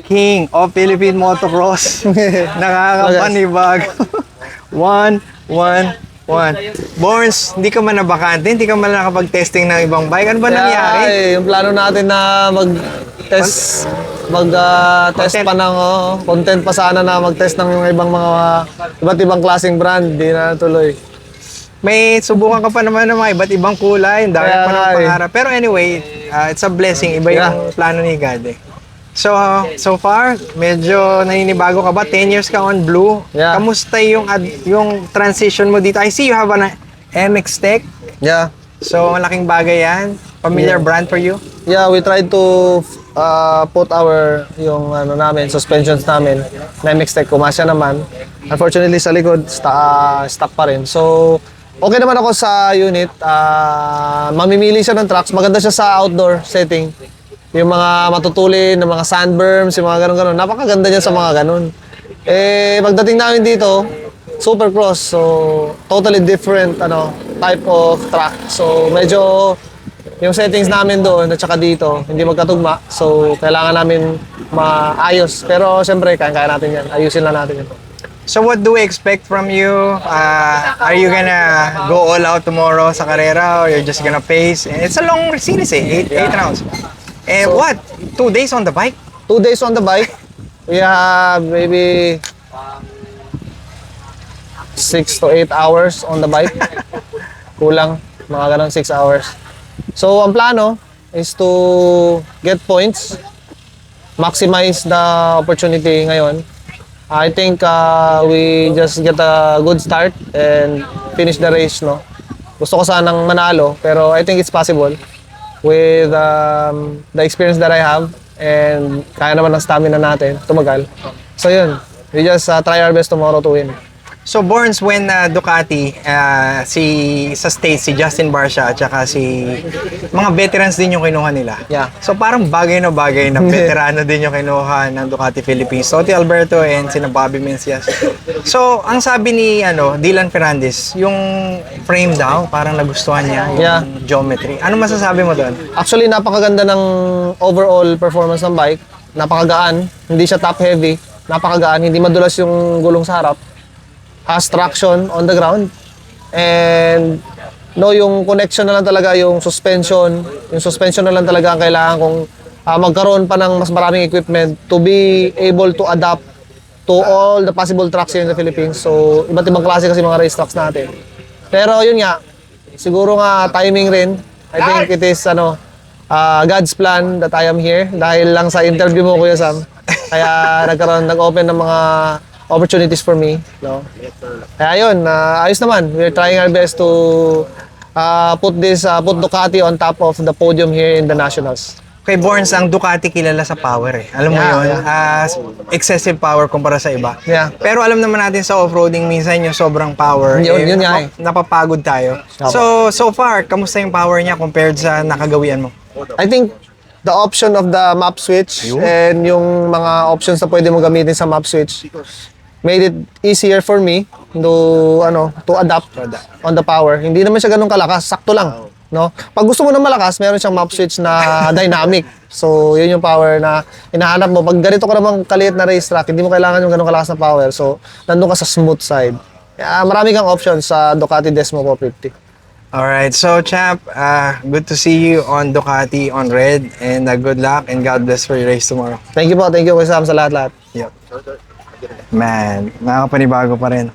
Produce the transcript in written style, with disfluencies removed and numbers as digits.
King of Philippine Motocross. Nakakapanibag. 1-1-1. Borns, hindi ka man nabakante, hindi ka man nakapag-testing ng ibang bike. Ano ba nangyari? Yung plano natin na mag-test, test pa ng content pa sana na mag-test ng ibang mga iba't ibang klaseng brand, di na natuloy. May subukan ka pa naman ng mga iba't ibang kulay, dami pa ng pangarap. Pero anyway, it's a blessing. Iba yung plano ni God eh. So far, medyo naninibago ka ba? 10 years ka on Blue. Yeah. Kamusta yung transition mo dito? I see you have an MX Tech. Yeah. So, malaking bagay yan. Familiar brand for you? Yeah, we tried to put yung suspensions namin na MX Tech, kumasya naman. Unfortunately sa likod stuck pa rin. So okay naman ako sa unit. Mamimili siya ng tracks. Maganda siya sa outdoor setting. Yung mga matutulin, ng mga sandberms, yung mga ganun-ganun. Napakaganda niya sa mga ganun. Pagdating namin dito, Supercross. So totally different type of track. So medyo yung settings namin doon at saka dito, hindi magkatugma. So, kailangan namin maayos. Pero, siyempre, kaya natin yan. Ayusin lang natin yan. So, what do we expect from you? Are you gonna go all out tomorrow sa karera or you're just gonna pace? It's a long series eh, 8 rounds. So, what? 2 days on the bike? 2 days on the bike. We have maybe 6 to 8 hours on the bike. Kulang, mga ganun 6 hours. So, ang plano is to get points, maximize the opportunity ngayon. I think we just get a good start and finish the race, no? Gusto ko sanang manalo, pero I think it's possible with the experience that I have and kaya naman ng stamina natin, tumagal. So, yun. We just try our best tomorrow to win. So, Borns, when Ducati, sa States, si Justin Barcia at saka mga veterans din yung kinuha nila. Yeah. So, parang bagay na veterano din yung kinuha ng Ducati Philippines. Toti Alberto and sina Bobby Mencias. So, ang sabi ni Dylan Ferrandis, yung frame daw, parang nagustuhan niya, yung geometry. Ano masasabi mo doon? Actually, napakaganda ng overall performance ng bike. Napakagaan, hindi siya top heavy. Napakagaan, hindi madulas yung gulong sa harap. Has traction on the ground. And yung connection na lang talaga, yung suspension na lang talaga ang kailangan kung magkaroon pa ng mas maraming equipment to be able to adapt to all the possible tracks here in the Philippines. So, iba't ibang klase kasi mga race tracks natin. Pero yun nga, siguro nga timing rin. I think it is God's plan that I am here. Dahil lang sa interview mo, Kuya Sam. Kaya nag-open ng mga opportunities for me, no? Kaya yun, ayos naman. We're trying our best to put Ducati on top of the podium here in the Nationals. Okay, Borns, ang Ducati kilala sa power eh. Alam mo yun, excessive power kumpara sa iba. Yeah. Pero alam naman natin sa off-roading minsan yung sobrang power, Yun nga napapagod tayo. So far, kamusta yung power niya compared sa nakagawian mo? I think the option of the map switch and yung mga options na pwede mo gamitin sa map switch made it easier for me to adapt on the power. Hindi naman siya ganun kalakas, sakto lang, no? Pag gusto mo ng malakas, meron siyang map switch na dynamic. So, yun yung power na hinahanap mo. Pag ganito ka namang kaliit na racetrack, hindi mo kailangan yung ganun kalakas na power. So, nandun ka sa smooth side. Kaya marami kang options sa Ducati Desmo 450. Alright, so champ, good to see you on Ducati on red and good luck and God bless for your race tomorrow. Thank you po, Kuya Sam, sa lahat-lahat. Yep. Man, nakakapanibago pa rin.